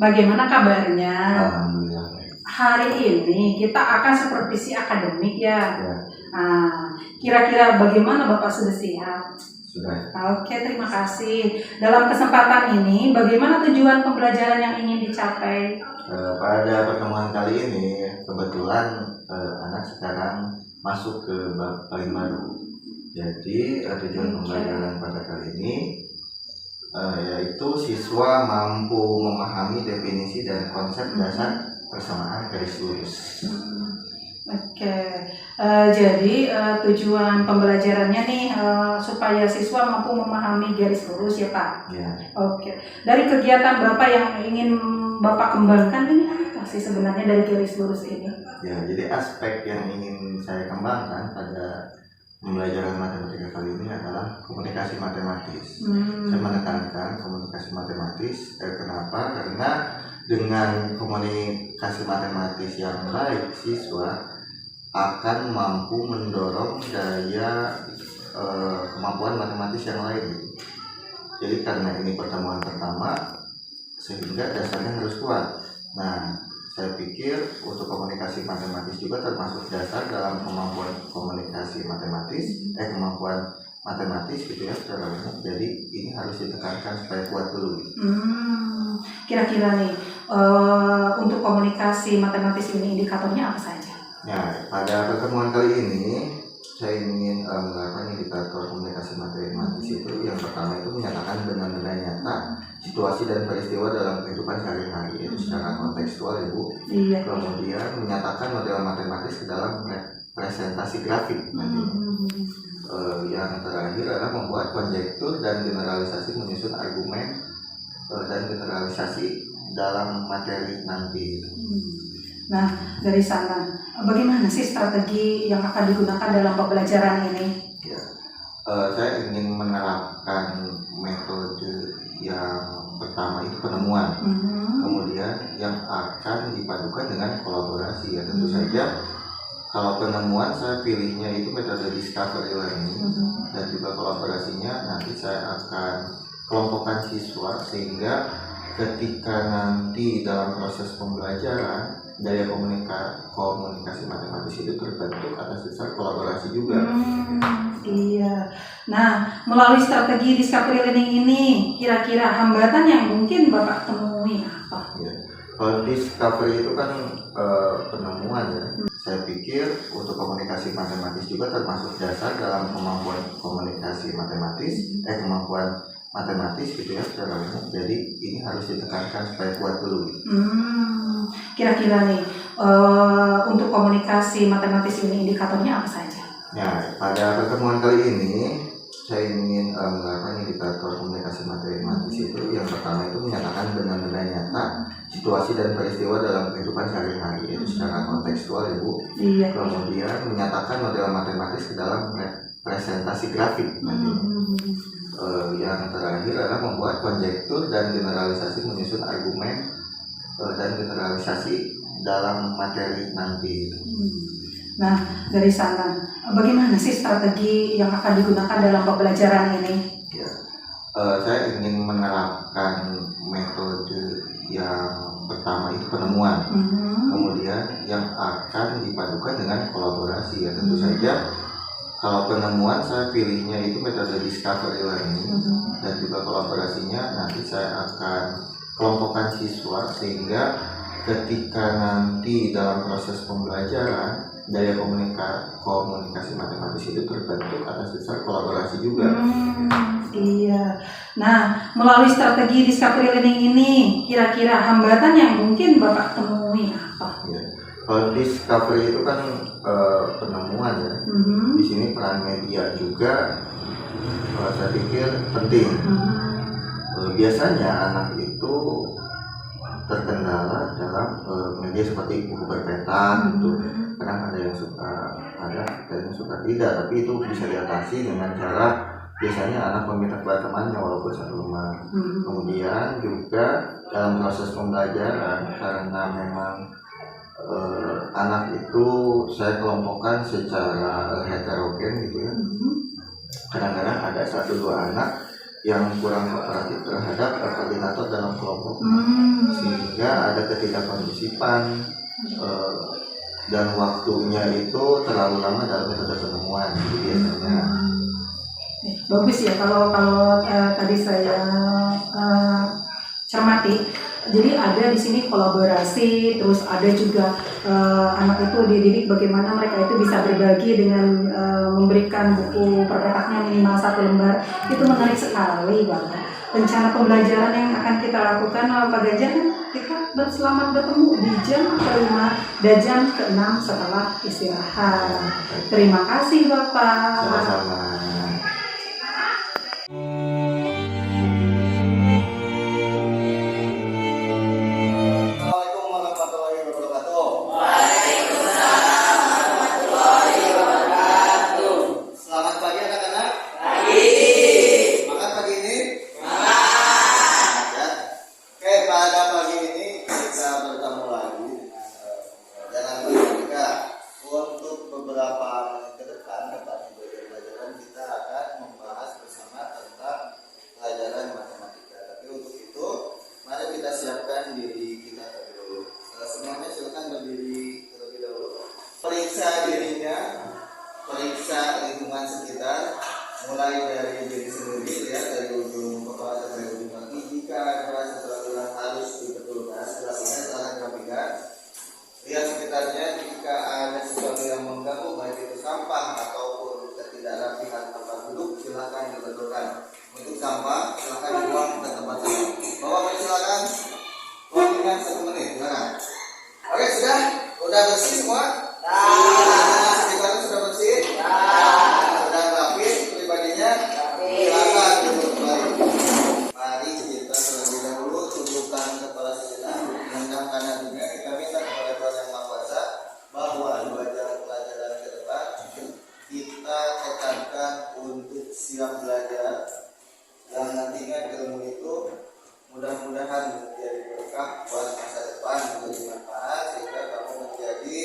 bagaimana kabarnya? Alhamdulillah. Hari ini kita akan supervisi akademik ya. Ya, Nah, kira-kira bagaimana Bapak sudah siap? sudah. Oke, terima kasih. Dalam kesempatan ini, bagaimana tujuan pembelajaran yang ingin dicapai? Pada pertemuan kali ini, kebetulan anak sekarang masuk ke bab paling baru. Jadi tujuan pembelajaran pada kali ini yaitu siswa mampu memahami definisi dan konsep dasar persamaan garis lurus. Oke, jadi tujuan pembelajarannya nih supaya siswa mampu memahami garis lurus ya Pak? Ya. Oke, dari kegiatan Bapak yang ingin Bapak kembangkan ini apa sih sebenarnya dari garis lurus ini? Ya, jadi aspek yang ingin saya kembangkan pada pembelajaran matematika kali ini adalah komunikasi matematis. Saya menekankan komunikasi matematis. Kenapa? Karena dengan komunikasi matematis yang baik, siswa akan mampu mendorong daya kemampuan matematis yang lain. Jadi karena ini pertemuan pertama, sehingga dasarnya harus kuat. Nah, saya pikir untuk komunikasi matematis juga termasuk dasar dalam kemampuan komunikasi matematis, kemampuan matematis gitu ya secara umum. Jadi ini harus ditekankan supaya kuat dulu. Kira-kira nih untuk komunikasi matematis ini indikatornya apa saja? Ya, pada pertemuan kali ini saya ingin menggunakan indikator komunikasi matematis itu. Yang pertama itu menyatakan benda-benda nyata, situasi dan peristiwa dalam kehidupan sehari-hari, itu secara kontekstual ya Bu. Iya. Kemudian menyatakan model matematis ke dalam presentasi grafik nantinya. Yang terakhir adalah membuat konjektur dan generalisasi menyusun argumen dan generalisasi dalam materi nanti. Nah, dari sana, bagaimana sih strategi yang akan digunakan dalam pembelajaran ini? Ya, saya ingin menerapkan metode yang pertama itu penemuan, kemudian yang akan dipadukan dengan kolaborasi ya tentu saja. Kalau penemuan saya pilihnya itu metode discovery learning, dan juga kolaborasinya nanti saya akan kelompokkan siswa sehingga ketika nanti dalam proses pembelajaran daya komunikasi matematis itu terbentuk atas dasar kolaborasi juga. Iya. Nah, melalui strategi discovery learning ini, kira-kira hambatan yang mungkin Bapak temui apa? Ya. Kalau discovery itu kan penemuan ya. Saya pikir untuk komunikasi matematis juga termasuk dasar dalam kemampuan komunikasi matematis, kemampuan matematis gitu ya secara umum. Jadi ini harus ditekankan supaya kuat dulu. Kira-kira nih untuk komunikasi matematis ini indikatornya apa saja? Ya, pada pertemuan kali ini saya ingin menggunakan indikator komunikasi matematis itu. Yang pertama itu menyatakan benda-benda nyata, situasi dan peristiwa dalam kehidupan sehari-hari, itu secara kontekstual ya Bu. Iya. Kemudian menyatakan model matematis ke dalam presentasi grafik nantinya. Yang terakhir adalah membuat konjektur dan generalisasi menyusun argumen dan generalisasi dalam materi nanti. Nah, dari sana, bagaimana sih strategi yang akan digunakan dalam pembelajaran ini? Ya, saya ingin menerapkan metode yang pertama itu penemuan, kemudian yang akan dipadukan dengan kolaborasi ya tentu saja. Kalau penemuan saya pilihnya itu metode discovery learning, dan juga kolaborasinya nanti saya akan kelompokkan siswa sehingga ketika nanti dalam proses pembelajaran daya komunikasi matematis itu terbentuk atas dasar kolaborasi juga. Iya. Nah, melalui strategi discovery learning ini, kira-kira hambatan yang mungkin Bapak temui apa? Ya. Kalau discovery itu kan penemuan ya. Di sini peran media juga saya pikir penting. Biasanya anak itu terkendala dalam media seperti buku berpeta gitu. Kadang ada yang suka, ada yang suka tidak, tapi itu bisa diatasi dengan cara biasanya anak meminta kepada temannya walaupun satu rumah. Kemudian juga dalam proses pembelajaran karena memang anak itu saya kelompokkan secara heterogen gitu ya. Kadang-kadang ada 1-2 anak yang kurang kooperatif terhadap koordinator dalam kelompok, sehingga ada ketidakkondisipan dan waktunya itu terlalu lama dalam metode penemuan biasanya. Bagus ya kalau tadi saya cermati. Jadi ada di sini kolaborasi, terus ada juga anak itu dididik bagaimana mereka itu bisa berbagi dengan memberikan buku perpetaknya minimal 1 lembar. Itu menarik sekali, Pak. Rencana pembelajaran yang akan kita lakukan, Pak Gajah, kita selamat bertemu di jam ke-5 dan jam ke-6 setelah istirahat. Terima kasih, Bapak. Sama-sama. Periksa dirinya, periksa lingkungan sekitar, mulai dari diri sendiri, ya, dari ujung kepala sampai ujung kaki. Jika ada sesuatu yang harus dibetulkan, silahkan rapikan. Lihat sekitarnya, jika ada sesuatu yang mengganggu, baik itu sampah ataupun ketidakrapihan tempat duduk, silahkan dibetulkan. Untuk sampah, silahkan dibuang ke tempat sampah. Bapak silakan, waktunya 1 menit. Silakan. Oke, sudah bersih semua. Sekitarnya sudah bersih. Sudah rapi pribadinya. Silakan duduk kembali. Mari kita terlebih dahulu tundukkan kepala sejenak, rendahkan kanan. Kita minta kepada Tuhan Yang Maha Kuasa bahwa 2 jam pelajaran ke depan kita tekankan untuk siap belajar, dan nantinya ilmu itu mudah-mudahan menjadi berkah buat masa depan, menjadi manfaat, sehingga kamu menjadi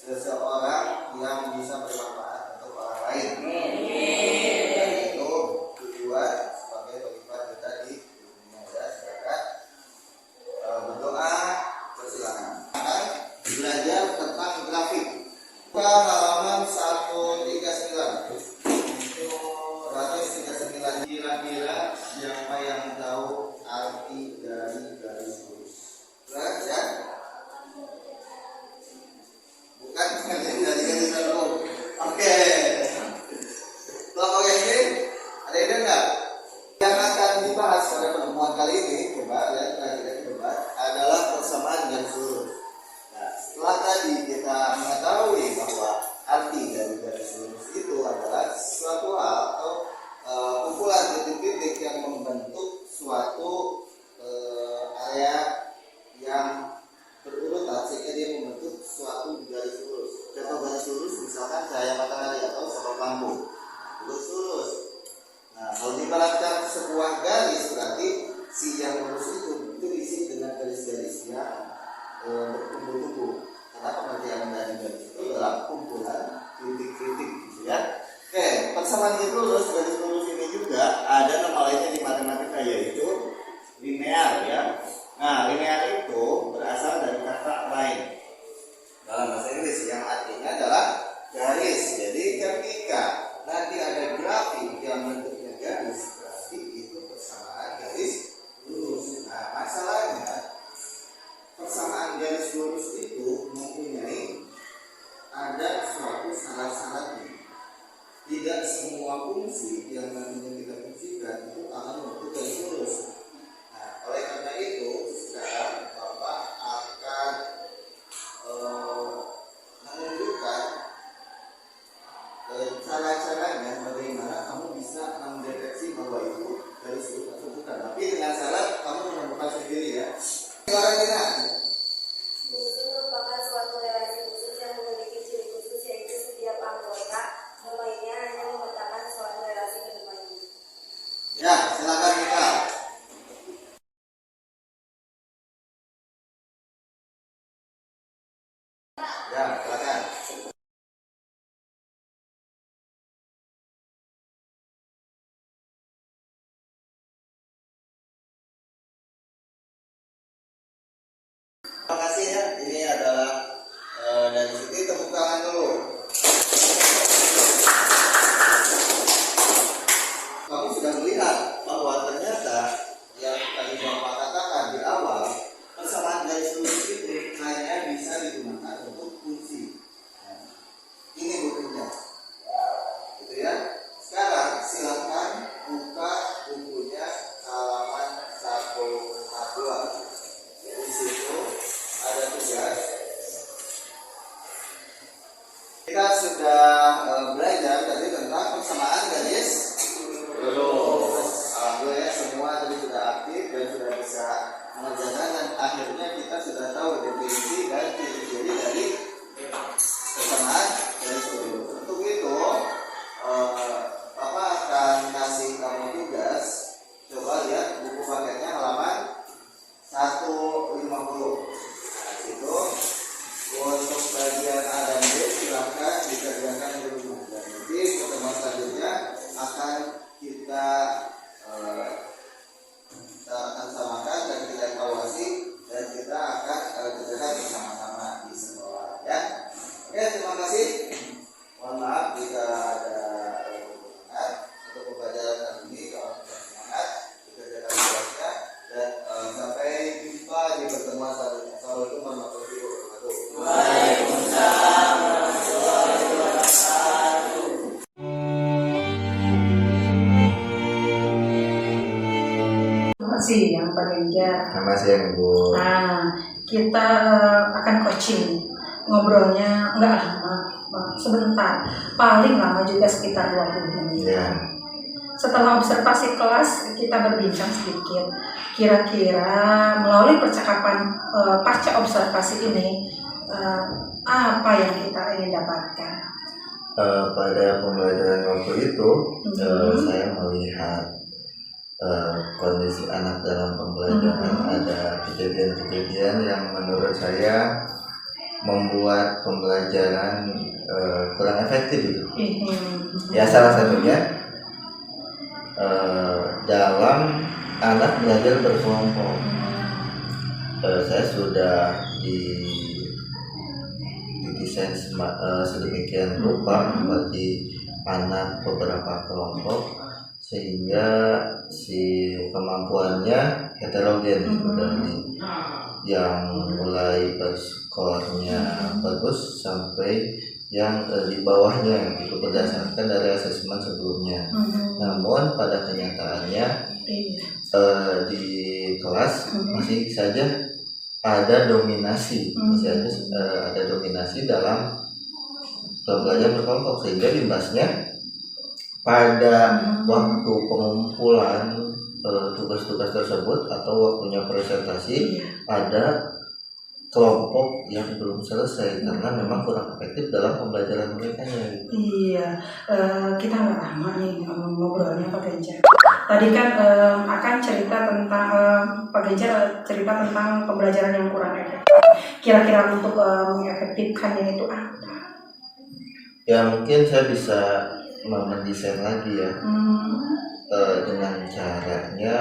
seseorang yang bisa bermanfaat untuk orang lain. Dan itu tujuan sebagai pengikut kita di dunia. Silakan berdoa, persilakan. Belajar tentang grafik. Buka halaman 139. 139. Kira-kira siapa yang tahu arti dari garis lurus? Ya? Bukan dari garis lurus. Oke. Kelompok yang ini ada ide nggak? Yang akan dibahas pada pertemuan kali ini, coba lihat perhatikan coba, adalah persamaan garis lurus. Nah, setelah tadi kita mengetahui bahwa arti dari garis lurus itu adalah suatu hal atau kumpulan titik-titik yang membentuk suatu area yang berurutan sehingga dia membentuk suatu garis lurus. Contoh garis lurus misalkan cahaya matahari atau sorot lampu, lurus. Nah, kalau diibaratkan sebuah garis, berarti si yang lurus itu diisi dengan garis-garis yang berkumpul-kumpul. Karena pengertian dari garis itu adalah kumpulan titik-titik, gitu ya. Oke, persamaan garis lurus ini juga ada nama lainnya di matematika, yaitu linear, ya. Nah, linear itu berasal dari kata line dalam bahasa Inggris yang artinya adalah garis. Jadi ketika nanti ada grafik yang bentuknya garis, berarti itu persamaan garis lurus. Nah, masalahnya persamaan garis lurus itu mempunyai ada suatu syarat-syaratnya. Tidak semua fungsi yang nantinya kita fungsikan itu akan membentuk garis lurus. Nah, oleh karena itu sekarang Bapak akan menunjukkan cara-caranya bagaimana kamu bisa mendeteksi bahwa itu garis lurus atau bukan. Tapi dengan syarat kamu menemukan sendiri, ya. Sekarang kita merupakan suatu relasi khusus yang memiliki ciri khusus, yaitu setiap anggota domainnya hanya memetakan suatu relasi ke domainnya. ya, silakan kita. Ya, silakan. Terima kasih ya. Ini adalah dari Siti, tepuk tangan dulu. Kamu sudah melihat bahwa ternyata yang tadi Bapak katakan di awal, persamaan garis lurus itu hanya bisa digunakan untuk fungsi. Nah, ini bukunya, gitu ya. Sekarang silakan buka bukunya halaman 142. Di situ ada tugas. Kita sudah belajar tadi tentang persamaan garis lurus. Alhamdulillah ya, semua tadi sudah aktif dan sudah bisa mengerjakan, dan akhirnya kita sudah tahu definisi dan ciri-ciri dari persamaan garis lurus. Untuk itu, Bapak akan kasih kamu tugas. Coba lihat buku paketnya halaman 150. Itu untuk bagian A dan B silahkan dikerjakan di rumah, dan nanti pertemuan selanjutnya akan kita akan samakan dan kita evaluasi, dan kita akan kerjakan bersama-sama di sekolah ya. Oke, terima kasih. Mohon maaf jika ada kekurangan untuk pembelajaran kali ini. Kalau tidak semangat, dikerjakan tugasnya, dan sampai jumpa di pertemuan selanjutnya. Assalamualaikum warahmatullahi wabarakatuh. Waalaikumsalam warahmatullahi wabarakatuh. Selamat siang Pak Ganjar. Selamat siang Ibu. Nah, kita akan coaching. Ngobrolnya nggak lama, sebentar. Paling lama juga sekitar 20 menit. Ya. Setelah observasi kelas, kita berbincang sedikit. Kira-kira melalui percakapan pasca observasi ini, apa yang kita ingin dapatkan? Pada pembelajaran waktu itu, saya melihat kondisi anak dalam pembelajaran. Ada kejadian-kejadian yang menurut saya membuat pembelajaran kurang efektif itu. Ya, salah satunya dalam anak belajar berkelompok. Saya sudah didesain sedemikian rupa bagi anak beberapa kelompok sehingga si kemampuannya heterogen, dari yang mulai berskornya bagus sampai yang di bawahnya, itu berdasarkan dari asesmen sebelumnya. Namun pada kenyataannya di kelas masih saja ada dominasi, ada dominasi dalam pembelajaran berkelompok, sehingga imbasnya pada waktu pengumpulan tugas-tugas tersebut atau waktunya presentasi, ada kelompok yang belum selesai karena memang kurang efektif dalam pembelajaran mereka. Iya, kita nggak lama nih ngobrolnya Pak Ganjar. Tadi kan akan cerita tentang Pak Ganjar cerita tentang pembelajaran yang kurang efektif. Kira-kira untuk mengefektifkannya itu apa? Ya, mungkin saya bisa mendesain lagi ya, dengan caranya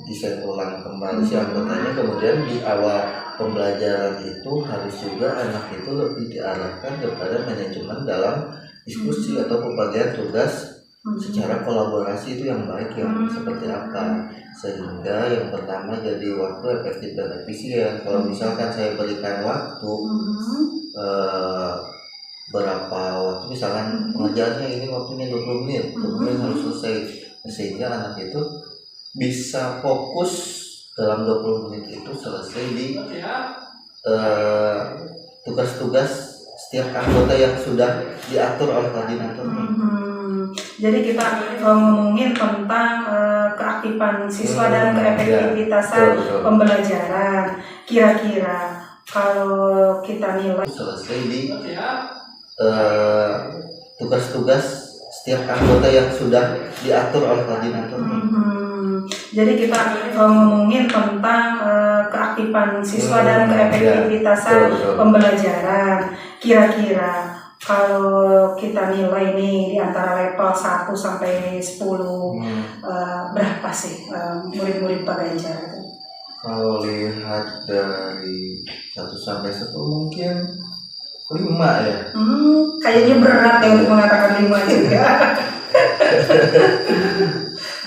desain ulang kembali si anggotanya. Kemudian di awal pembelajaran itu harus juga anak itu lebih diarahkan kepada manajemen dalam diskusi atau pembagian tugas secara kolaborasi itu yang baik, yang seperti apa, sehingga yang pertama jadi waktu efektif dan efisien. Kalau misalkan saya berikan waktu berapa waktu, misalkan pengerjaannya ini waktunya 20 menit, 20 menit harus selesai, sehingga anak itu bisa fokus dalam 20 menit itu selesai di tugas-tugas setiap anggota yang sudah diatur oleh koordinator. Jadi kita ngomongin tentang keaktifan siswa dan keefektivitasan pembelajaran. Kira-kira kalau kita nilai selesai di tugas-tugas setiap anggota yang sudah diatur oleh koordinator. Jadi kita ngomongin tentang keaktifan siswa dan keefektivitasan pembelajaran. Kira-kira kalau kita nilai nih di antara level 1 sampai 10, berapa sih murid-murid Pak Ganjar itu? Kalau lihat dari 1 sampai 10 mungkin 5 ya. Kayaknya berat ya untuk mengatakan 5 juga.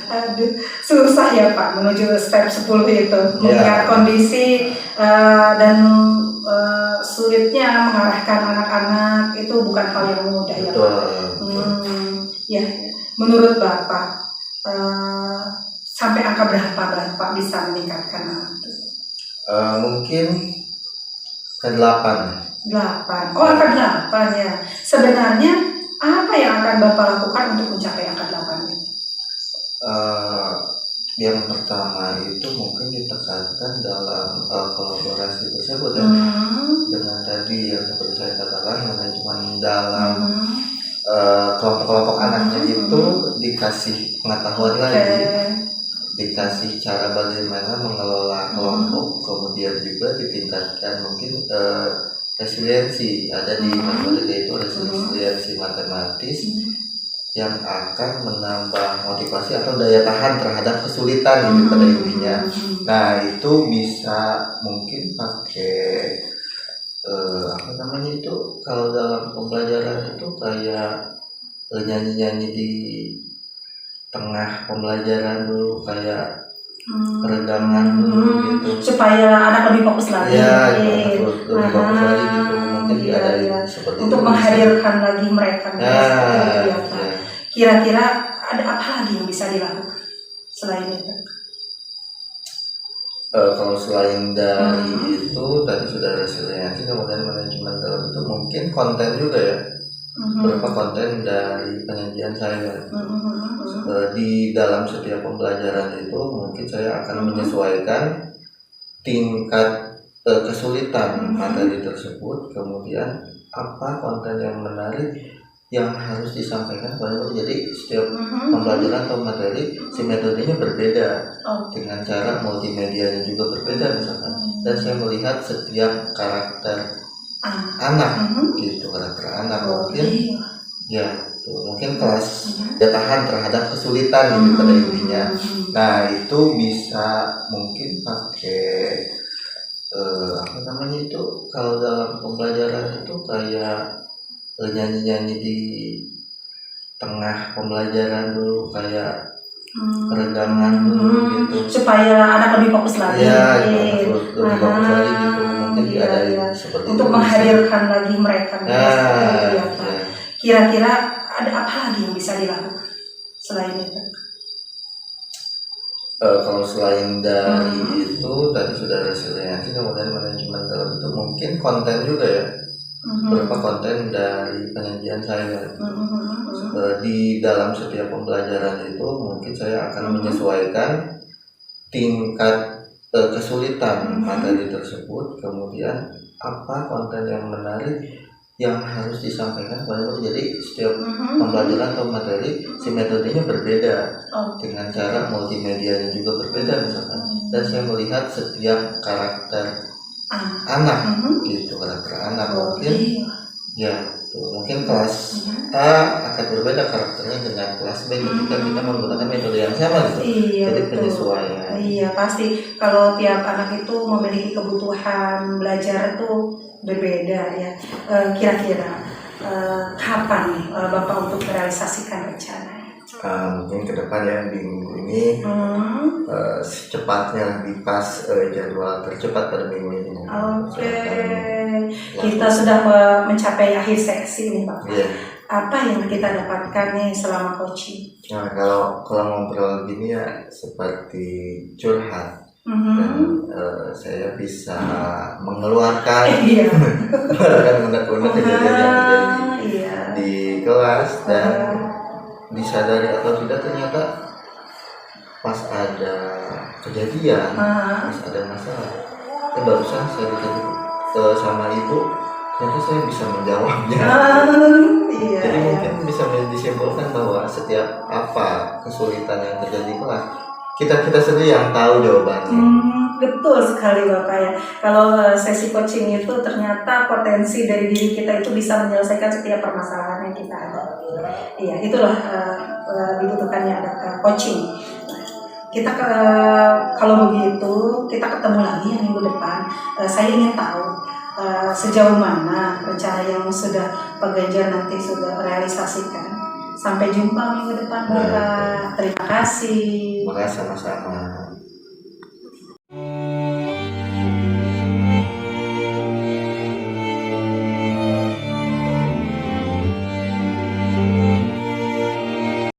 Aduh, susah ya Pak menuju step 10 itu. Mengingat kondisi dan sulitnya mengarahkan anak-anak itu bukan hal yang mudah ya Pak. Ya, menurut Bapak sampai angka berapa Bapak bisa meningkatkan anak itu? Mungkin ke 8. 8. Oh, angka 8 ya. Sebenarnya apa yang akan Bapak lakukan untuk mencapai angka 8 itu? Yang pertama itu mungkin ditekankan dalam kolaborasi tersebut ya, dengan tadi yang seperti saya katakan manajemen dalam kelompok-kelompok anaknya itu dikasih pengetahuan lagi, dikasih cara bagaimana mengelola kelompok, kemudian juga ditingkatkan mungkin resiliensi ada di matematika itu resiliensi matematis yang akan menambah motivasi atau daya tahan terhadap kesulitan gitu pada intinya. Nah itu bisa mungkin pakai itu kalau dalam pembelajaran itu kayak nyanyi-nyanyi di tengah pembelajaran dulu, kayak peregangan dulu gitu supaya anak lebih fokus lagi. Lebih fokus lagi gitu, mungkin diadain seperti untuk itu menghadirkan lagi mereka. Kira-kira ada apa lagi yang bisa dilakukan selain itu? Kalau selain dari itu tadi sudah resiliensi, kemudian manajemen dalam itu mungkin konten juga ya. Beberapa konten dari penyajian saya di dalam setiap pembelajaran itu mungkin saya akan menyesuaikan tingkat kesulitan materi tersebut, kemudian apa konten yang menarik yang harus disampaikan pada murid. Jadi setiap pembelajaran atau materi si metodenya berbeda, dengan cara multimedianya juga berbeda misalkan. Dan saya melihat setiap karakter anak gitu, karakter anak mungkin ya mungkin kelas daya tahan terhadap kesulitan gitu pada intinya. Nah itu bisa mungkin pakai itu kalau dalam pembelajaran itu kayak nyanyi-nyanyi di tengah pembelajaran dulu, kayak peregangan dulu gitu supaya anak lebih fokus lagi. Lebih fokus lagi gitu, mungkin diadain seperti untuk itu menghadirkan lagi mereka. Kira-kira ada apa lagi yang bisa dilakukan selain itu? Kalau selain dari itu tadi sudah resiliensi, kemudian manajemen dalam itu mungkin konten juga ya. Beberapa konten dari penyajian saya di dalam setiap pembelajaran itu mungkin saya akan menyesuaikan tingkat kesulitan materi tersebut, kemudian apa konten yang menarik yang harus disampaikan pada murid. Jadi setiap pembelajaran atau materi si metodenya berbeda, dengan cara multimedianya juga berbeda misalkan. Dan saya melihat setiap karakter anak gitu, karakter anak mungkin ya mungkin kelas A akan berbeda karakternya dengan kelas B ketika kita menggunakan metode yang sama gitu. Jadi penyesuaian. Iya pasti, kalau tiap anak itu memiliki kebutuhan belajar itu berbeda ya. Kira-kira kapan nih Bapak untuk merealisasikan rencana? Mungkin ke depan ya, di minggu ini secepatnya lebih pas jadwal tercepat pada minggu ini. Kita sudah mencapai akhir seksi nih Pak. Apa yang kita dapatkan nih selama coaching? Nah kalau ngobrol gini ya seperti curhat. Dan saya bisa mengeluarkan unek-unek kejadian yang terjadi di kelas, dan disadari atau tidak ternyata pas ada kejadian, pas ada masalah, barusan saya ditanya sama ibu, ternyata saya bisa menjawabnya. Jadi mungkin bisa disimpulkan bahwa setiap apa kesulitan yang terjadi di kelas, kita sendiri yang tahu jawabannya. Betul sekali Bapak ya. Kalau sesi coaching itu ternyata potensi dari diri kita itu bisa menyelesaikan setiap permasalahan yang kita ada. Iya, itulah dibutuhkannya ada coaching. Kalau begitu kita ketemu lagi yang minggu depan. Saya ingin tahu sejauh mana rencana yang sudah Pak Ganjar nanti sudah realisasikan. Sampai jumpa minggu depan Bapak. Terima kasih. Terima kasih sama-sama.